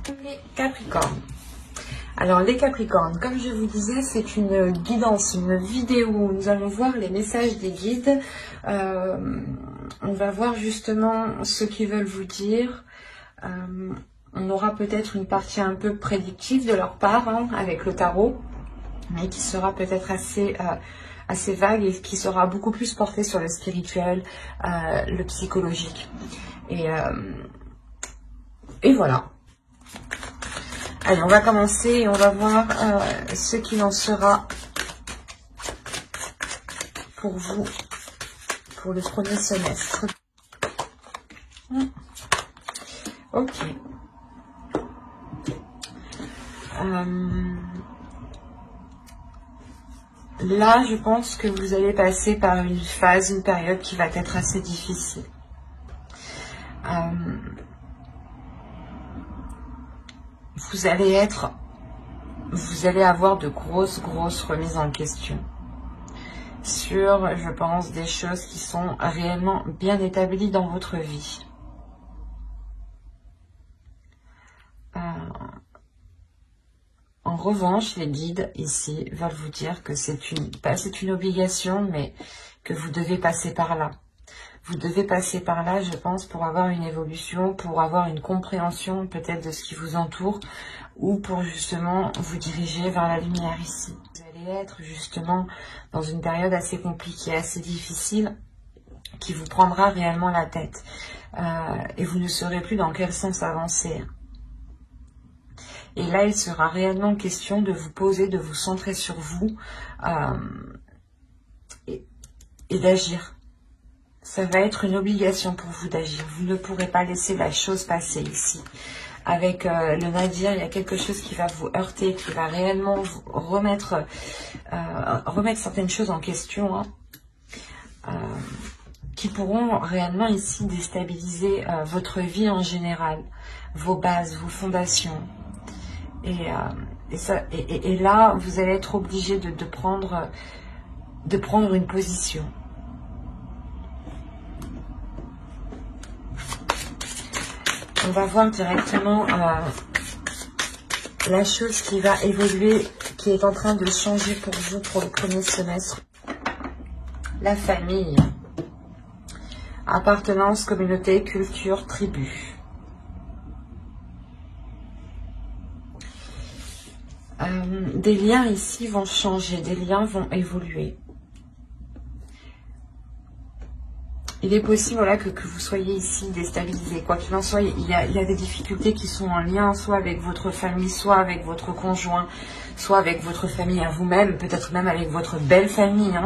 Les Capricornes. Alors les Capricornes, comme je vous disais, c'est une guidance, une vidéo où nous allons voir les messages des guides. On va voir justement ce qu'ils veulent vous dire. On aura peut-être une partie un peu prédictive de leur part avec le tarot, mais qui sera peut-être assez vague et qui sera beaucoup plus portée sur le spirituel, le psychologique. Et voilà. Allez, on va commencer et on va voir ce qu'il en sera pour vous pour le premier semestre. Ok. Là, je pense que vous allez passer par une phase, une période qui va être assez difficile. Vous allez avoir de grosses remises en question sur, je pense, des choses qui sont réellement bien établies dans votre vie. En revanche, les guides ici veulent vous dire que c'est une obligation, mais que vous devez passer par là. Vous devez passer par là, je pense, pour avoir une évolution, pour avoir une compréhension peut-être de ce qui vous entoure, ou pour justement vous diriger vers la lumière ici. Vous allez être justement dans une période assez compliquée, assez difficile, qui vous prendra réellement la tête. Et vous ne saurez plus dans quel sens avancer. Et là, il sera réellement question de vous poser, de vous centrer sur vous et d'agir. Ça va être une obligation pour vous d'agir. Vous ne pourrez pas laisser la chose passer ici. Avec le Nadir, il y a quelque chose qui va vous heurter, qui va réellement vous remettre certaines choses en question, qui pourront réellement ici déstabiliser votre vie en général, vos bases, vos fondations. Et là, vous allez être obligé de prendre une position. On va voir directement la chose qui va évoluer, qui est en train de changer pour vous pour le premier semestre. La famille. Appartenance, communauté, culture, tribu. Des liens ici vont changer, des liens vont évoluer. Il est possible voilà, que vous soyez ici déstabilisé. Quoi qu'il en soit, il y a des difficultés qui sont en lien soit avec votre famille, soit avec votre conjoint, soit avec votre famille à vous-même, peut-être même avec votre belle famille,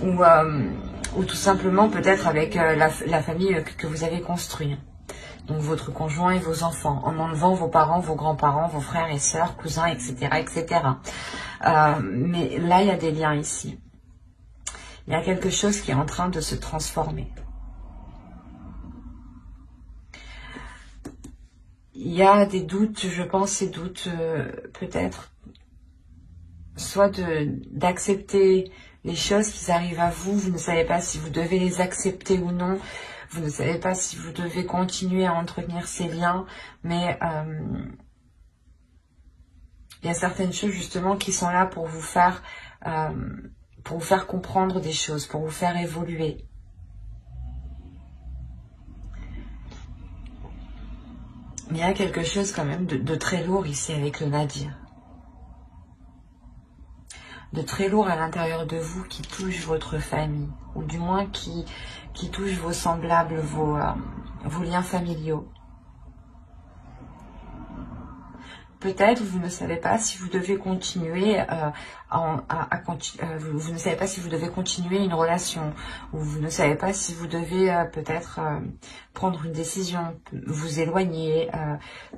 ou tout simplement peut-être avec la famille que vous avez construite. Donc votre conjoint et vos enfants, en enlevant vos parents, vos grands-parents, vos frères et sœurs, cousins, etc. etc. Mais là, il y a des liens ici. Il y a quelque chose qui est en train de se transformer. Il y a des doutes, je pense, ces doutes peut-être, soit d'accepter les choses qui arrivent à vous, vous ne savez pas si vous devez les accepter ou non, vous ne savez pas si vous devez continuer à entretenir ces liens, mais il y a certaines choses justement qui sont là pour vous faire comprendre des choses, pour vous faire évoluer. Mais il y a quelque chose quand même de très lourd ici avec le Nadir. De très lourd à l'intérieur de vous qui touche votre famille. Ou du moins qui touche vos semblables, vos liens familiaux. Peut-être vous ne savez pas si vous devez continuer vous ne savez pas si vous devez continuer une relation, ou vous ne savez pas si vous devez peut-être prendre une décision, vous éloigner,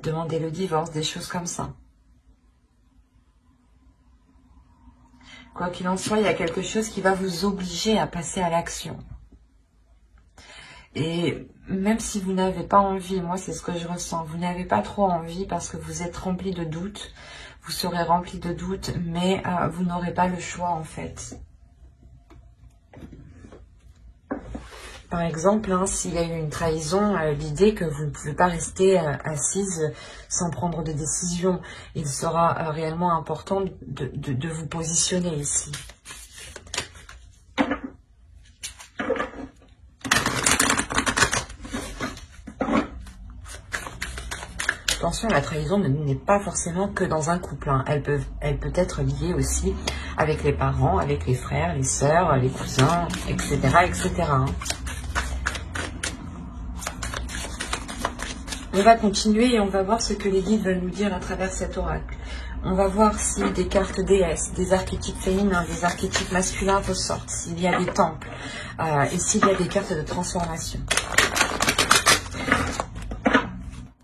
demander le divorce, des choses comme ça. Quoi qu'il en soit, il y a quelque chose qui va vous obliger à passer à l'action. Et même si vous n'avez pas envie, moi c'est ce que je ressens, vous n'avez pas trop envie parce que vous êtes rempli de doutes, vous serez rempli de doutes, mais vous n'aurez pas le choix en fait. Par exemple, hein, s'il y a eu une trahison, l'idée que vous ne pouvez pas rester assise sans prendre de décision. Il sera réellement important de vous positionner ici. Attention, la trahison n'est pas forcément que dans un couple. Hein. Elle peut être liée aussi avec les parents, avec les frères, les sœurs, les cousins, etc. etc. hein. On va continuer et on va voir ce que les guides veulent nous dire à travers cet oracle. On va voir si des cartes déesses, des archétypes féminins, des archétypes masculins ressortent, s'il y a des temples et s'il y a des cartes de transformation.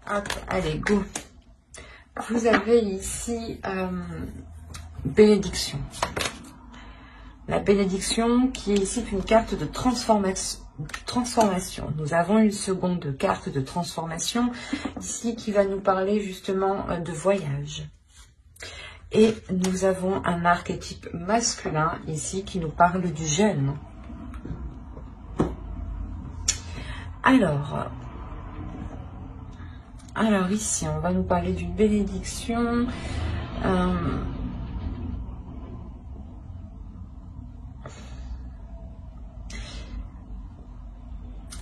Hop, allez, go. Vous avez ici bénédiction. La bénédiction qui est ici une carte de transformation. Nous avons une seconde carte de transformation ici qui va nous parler justement de voyage. Et nous avons un archétype masculin ici qui nous parle du jeûne. Alors ici, on va nous parler d'une bénédiction.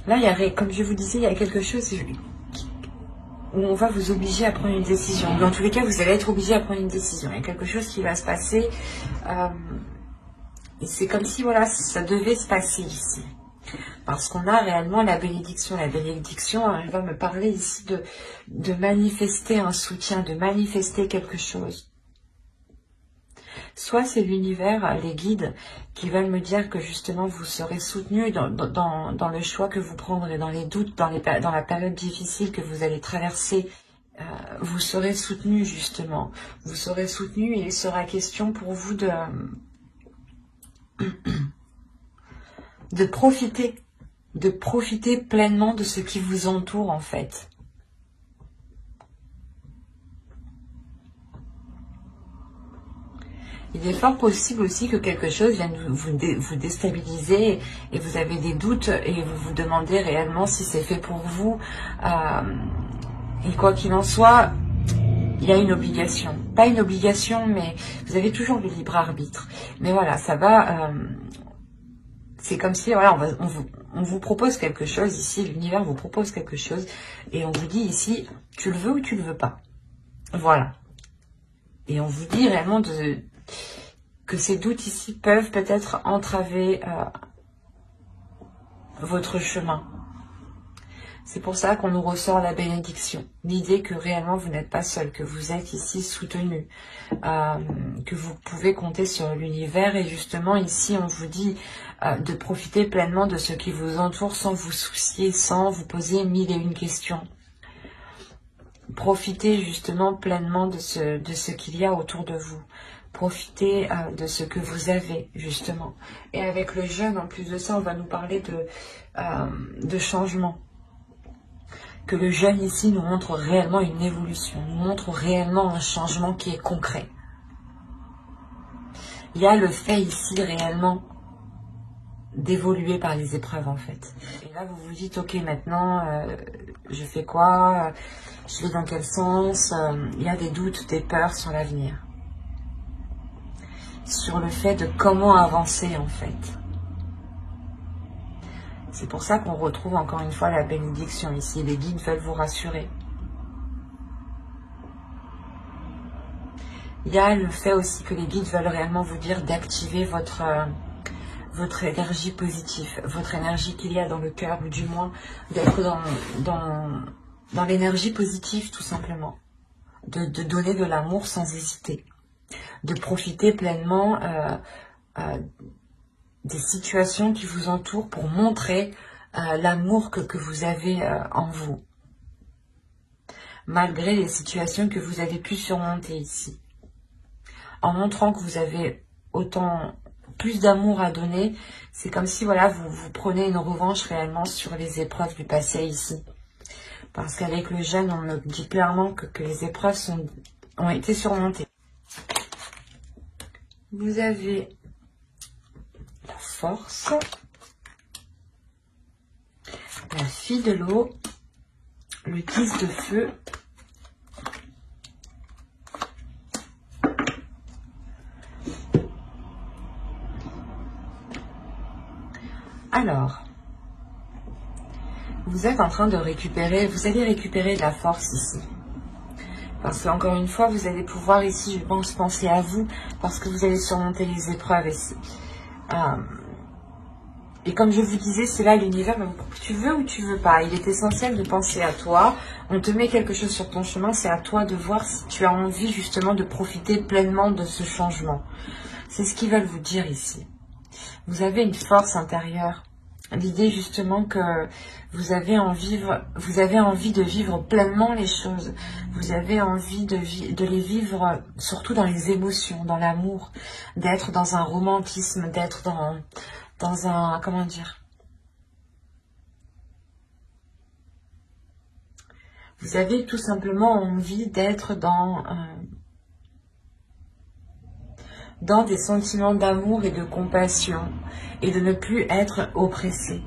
Là, comme je vous disais, il y a quelque chose où on va vous obliger à prendre une décision. Dans tous les cas, vous allez être obligé à prendre une décision. Il y a quelque chose qui va se passer. Et c'est comme si, voilà, ça devait se passer ici. Parce qu'on a réellement la bénédiction. La bénédiction, elle va me parler ici de manifester un soutien, de manifester quelque chose. Soit c'est l'univers, les guides, qui veulent me dire que justement vous serez soutenu dans le choix que vous prendrez, dans les doutes, dans la période difficile que vous allez traverser. Vous serez soutenu justement. Vous serez soutenu et il sera question pour vous de profiter pleinement de ce qui vous entoure en fait. Il est fort possible aussi que quelque chose vienne vous déstabiliser et vous avez des doutes et vous vous demandez réellement si c'est fait pour vous. Et quoi qu'il en soit, il y a une obligation. Pas une obligation, mais vous avez toujours le libre arbitre. Mais voilà, ça va... c'est comme si, voilà, on vous propose quelque chose ici, l'univers vous propose quelque chose, et on vous dit ici, tu le veux ou tu le veux pas. Voilà. Et on vous dit réellement que ces doutes ici peuvent peut-être entraver votre chemin. C'est pour ça qu'on nous ressort la bénédiction. L'idée que réellement vous n'êtes pas seul, que vous êtes ici soutenu, que vous pouvez compter sur l'univers. Et justement ici on vous dit de profiter pleinement de ce qui vous entoure sans vous soucier, sans vous poser 1001 questions. Profitez justement pleinement de ce qu'il y a autour de vous. Profitez de ce que vous avez, justement. Et avec le jeûne, en plus de ça, on va nous parler de changement. Que le jeûne ici nous montre réellement une évolution, nous montre réellement un changement qui est concret. Il y a le fait ici réellement d'évoluer par les épreuves en fait. Et là vous vous dites, ok maintenant, je fais quoi? Je vais dans quel sens? Il y a des doutes, des peurs sur l'avenir. Sur le fait de comment avancer en fait. C'est pour ça qu'on retrouve encore une fois la bénédiction ici. Les guides veulent vous rassurer. Il y a le fait aussi que les guides veulent réellement vous dire d'activer votre énergie positive, votre énergie qu'il y a dans le cœur, ou du moins d'être dans l'énergie positive tout simplement. De donner de l'amour sans hésiter. De profiter pleinement des situations qui vous entourent pour montrer l'amour que vous avez en vous. Malgré les situations que vous avez pu surmonter ici. En montrant que vous avez plus d'amour à donner, c'est comme si voilà, vous prenez une revanche réellement sur les épreuves du passé ici. Parce qu'avec le jeûne, on me dit clairement que les épreuves ont été surmontées. Vous avez la force. la fille de l'eau, le 10 de feu, alors, vous êtes en train de récupérer, vous allez récupérer de la force ici. Parce qu'encore une fois, vous allez pouvoir ici, je pense, penser à vous, parce que vous allez surmonter les épreuves ici. Et comme je vous disais, c'est là l'univers, tu veux ou tu veux pas. Il est essentiel de penser à toi. On te met quelque chose sur ton chemin, c'est à toi de voir si tu as envie justement de profiter pleinement de ce changement. C'est ce qu'ils veulent vous dire ici. Vous avez une force intérieure. L'idée justement que vous avez envie de vivre pleinement les choses. Vous avez envie de les vivre surtout dans les émotions, dans l'amour, d'être dans un romantisme, d'être dans un, comment dire, vous avez tout simplement envie d'être dans des sentiments d'amour et de compassion et de ne plus être oppressé.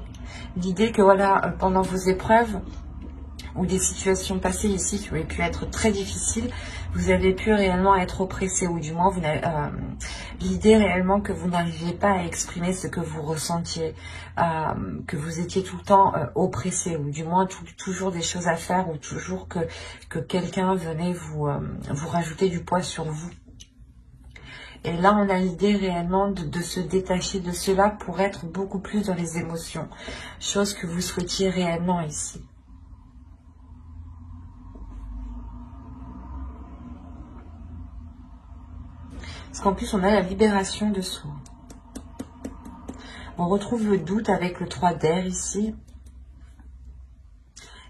L'idée que voilà, pendant vos épreuves ou des situations passées ici qui auraient pu être très difficiles, vous avez pu réellement être oppressé, ou du moins l'idée réellement que vous n'arriviez pas à exprimer ce que vous ressentiez, que vous étiez tout le temps oppressé, ou du moins toujours des choses à faire, ou toujours que quelqu'un venait vous rajouter du poids sur vous. Et là, on a l'idée réellement de se détacher de cela pour être beaucoup plus dans les émotions. Chose que vous souhaitiez réellement ici. Parce qu'en plus, on a la libération de soi. On retrouve le doute avec le 3 d'air ici.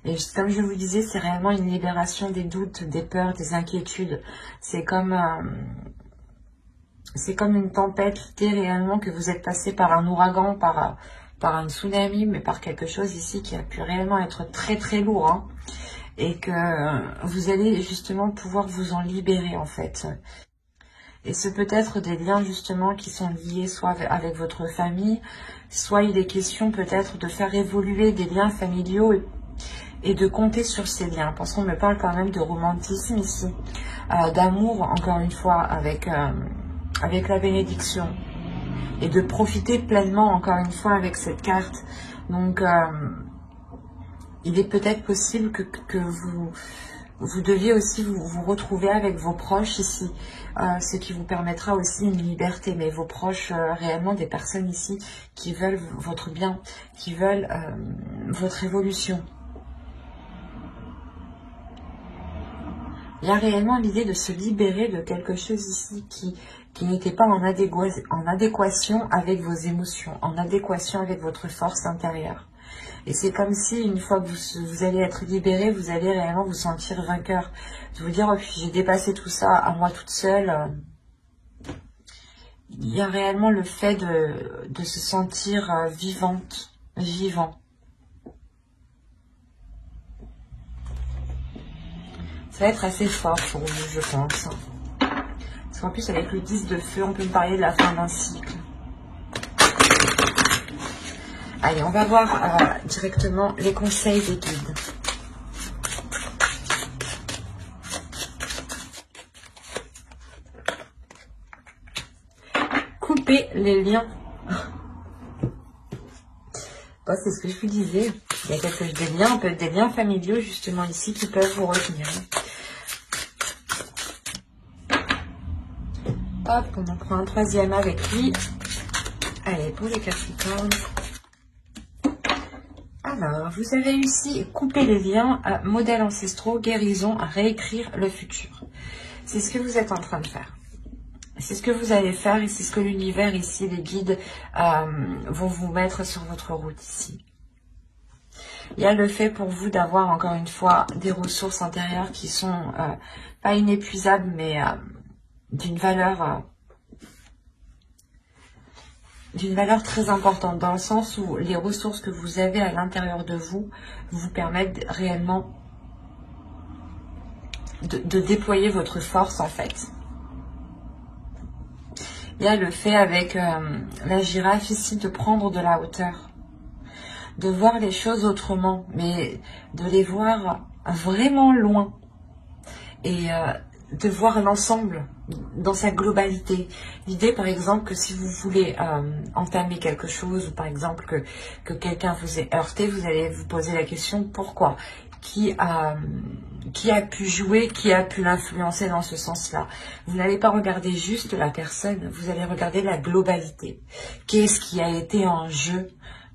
Et comme je vous disais, c'est réellement une libération des doutes, des peurs, des inquiétudes. C'est comme une tempête, l'idée réellement que vous êtes passé par un ouragan, par un tsunami, mais par quelque chose ici qui a pu réellement être très très lourd. Hein, et que vous allez justement pouvoir vous en libérer en fait. Et ce peut être des liens justement qui sont liés soit avec votre famille, soit il est question peut-être de faire évoluer des liens familiaux et de compter sur ces liens. Parce qu'on me parle quand même de romantisme ici, d'amour encore une fois avec la bénédiction. Et de profiter pleinement encore une fois avec cette carte. Donc il est peut-être possible que vous deviez aussi vous retrouver avec vos proches ici, ce qui vous permettra aussi une liberté, mais vos proches, réellement des personnes ici qui veulent votre bien, qui veulent votre évolution. Il y a réellement l'idée de se libérer de quelque chose ici qui n'était pas en adéquation avec vos émotions, en adéquation avec votre force intérieure. Et c'est comme si, une fois que vous allez être libéré, vous allez réellement vous sentir vainqueur. De vous dire, oh, puis j'ai dépassé tout ça à moi toute seule. Il y a réellement le fait de se sentir vivant. Ça va être assez fort pour vous, je pense. Parce qu'en plus, avec le 10 de feu, on peut me parler de la fin d'un cycle. Allez, on va voir directement les conseils des guides. Couper les liens. Bon, c'est ce que je vous disais. Il y a des liens familiaux justement ici qui peuvent vous retenir. Hop, on en prend un troisième avec lui. Allez, pour les Capricornes. Alors, vous avez réussi à couper les liens, modèles ancestraux, guérison, à réécrire le futur. C'est ce que vous êtes en train de faire. C'est ce que vous allez faire et c'est ce que l'univers ici, les guides, vont vous mettre sur votre route ici. Il y a le fait pour vous d'avoir encore une fois des ressources intérieures qui sont pas inépuisables, mais d'une valeur très importante, dans le sens où les ressources que vous avez à l'intérieur de vous vous permettent réellement de déployer votre force en fait. Il y a le fait avec la girafe ici de prendre de la hauteur. de voir les choses autrement, mais de les voir vraiment loin. Et de voir l'ensemble dans sa globalité. L'idée, par exemple, que si vous voulez entamer quelque chose, ou par exemple que quelqu'un vous ait heurté, vous allez vous poser la question pourquoi, qui a pu jouer, qui a pu l'influencer dans ce sens-là. Vous n'allez pas regarder juste la personne, vous allez regarder la globalité. Qu'est-ce qui a été en jeu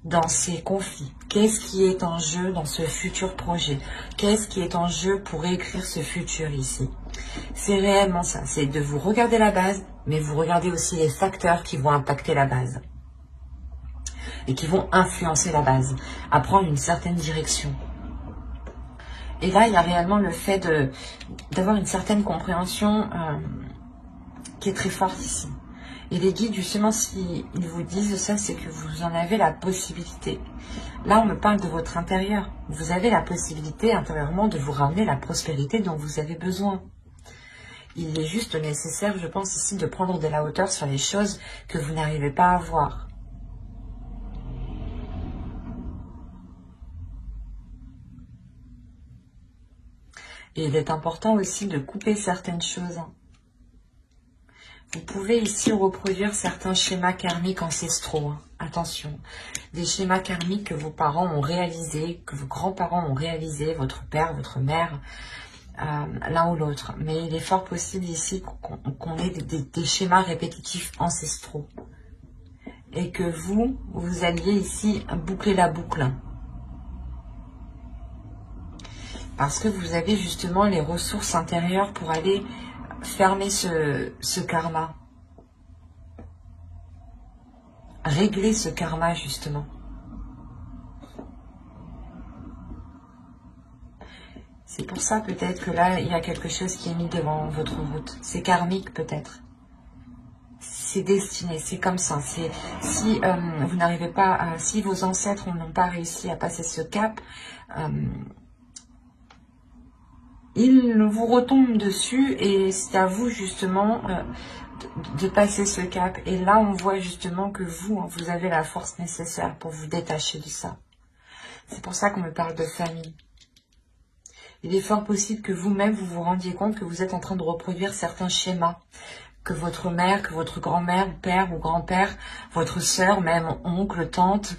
dans ces conflits? Qu'est-ce qui est en jeu dans ce futur projet? Qu'est-ce qui est en jeu pour écrire ce futur ici? C'est réellement ça, c'est de vous regarder la base, mais vous regardez aussi les facteurs qui vont impacter la base et qui vont influencer la base à prendre une certaine direction. Et là, il y a réellement le fait d'avoir une certaine compréhension qui est très forte ici. Et les guides, justement, s'ils vous disent ça, c'est que vous en avez la possibilité. Là, on me parle de votre intérieur. Vous avez la possibilité intérieurement de vous ramener la prospérité dont vous avez besoin. Il est juste nécessaire, je pense ici, de prendre de la hauteur sur les choses que vous n'arrivez pas à voir. Et il est important aussi de couper certaines choses. Vous pouvez ici reproduire certains schémas karmiques ancestraux. Attention, des schémas karmiques que vos parents ont réalisés, que vos grands-parents ont réalisés, votre père, votre mère, l'un ou l'autre. Mais il est fort possible ici qu'on ait des schémas répétitifs ancestraux. Et que vous alliez ici boucler la boucle. Parce que vous avez justement les ressources intérieures pour aller fermer ce karma. Régler ce karma, justement. C'est pour ça peut-être que là, il y a quelque chose qui est mis devant votre route. C'est karmique peut-être. C'est destiné, c'est comme ça. Si vous n'arrivez pas, si vos ancêtres n'ont pas réussi à passer ce cap, il vous retombe dessus et c'est à vous justement de passer ce cap. Et là, on voit justement que vous avez la force nécessaire pour vous détacher de ça. C'est pour ça qu'on me parle de famille. Il est fort possible que vous-même, vous vous rendiez compte que vous êtes en train de reproduire certains schémas. Que votre mère, que votre grand-mère, père ou grand-père, votre sœur, même oncle, tante.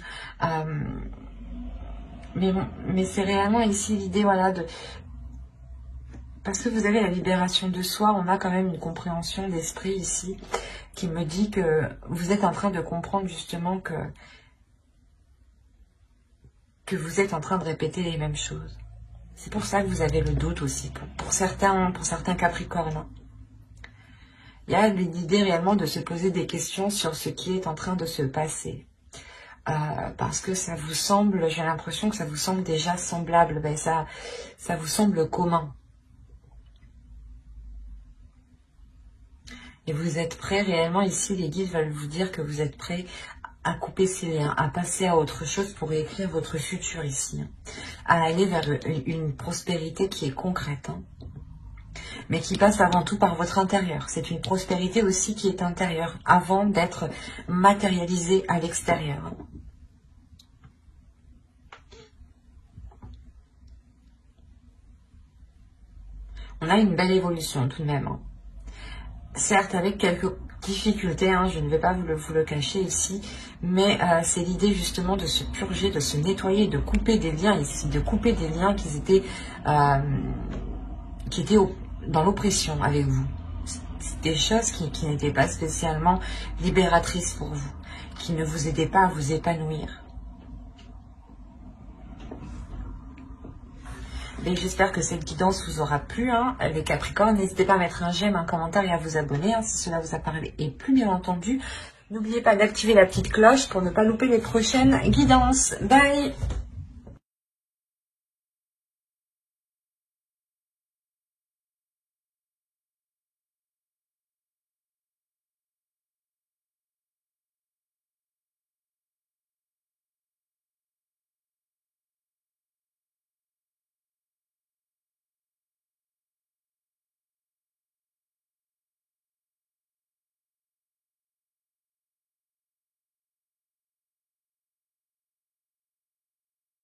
Mais c'est réellement ici l'idée, voilà, parce que vous avez la libération de soi, on a quand même une compréhension d'esprit ici qui me dit que vous êtes en train de comprendre justement que vous êtes en train de répéter les mêmes choses. C'est pour ça que vous avez le doute aussi, pour certains Capricornes. Il y a l'idée réellement de se poser des questions sur ce qui est en train de se passer. Parce que ça vous semble, j'ai l'impression que ça vous semble déjà semblable, ben ça vous semble commun. Et vous êtes prêts réellement, ici les guides veulent vous dire que vous êtes prêts à couper ces liens, à passer à autre chose pour écrire votre futur ici. À aller vers une prospérité qui est concrète. Mais qui passe avant tout par votre intérieur. C'est une prospérité aussi qui est intérieure, avant d'être matérialisée à l'extérieur. On a une belle évolution tout de même. Certes, avec quelques difficultés, je ne vais pas vous le cacher ici, mais c'est l'idée justement de se purger, de se nettoyer, de couper des liens ici, de couper des liens qui étaient dans l'oppression avec vous. C'est des choses qui n'étaient pas spécialement libératrices pour vous, qui ne vous aidaient pas à vous épanouir. Et j'espère que cette guidance vous aura plu, les Capricornes. N'hésitez pas à mettre un j'aime, un commentaire et à vous abonner si cela vous a parlé. Et plus bien entendu, n'oubliez pas d'activer la petite cloche pour ne pas louper les prochaines guidances. Bye!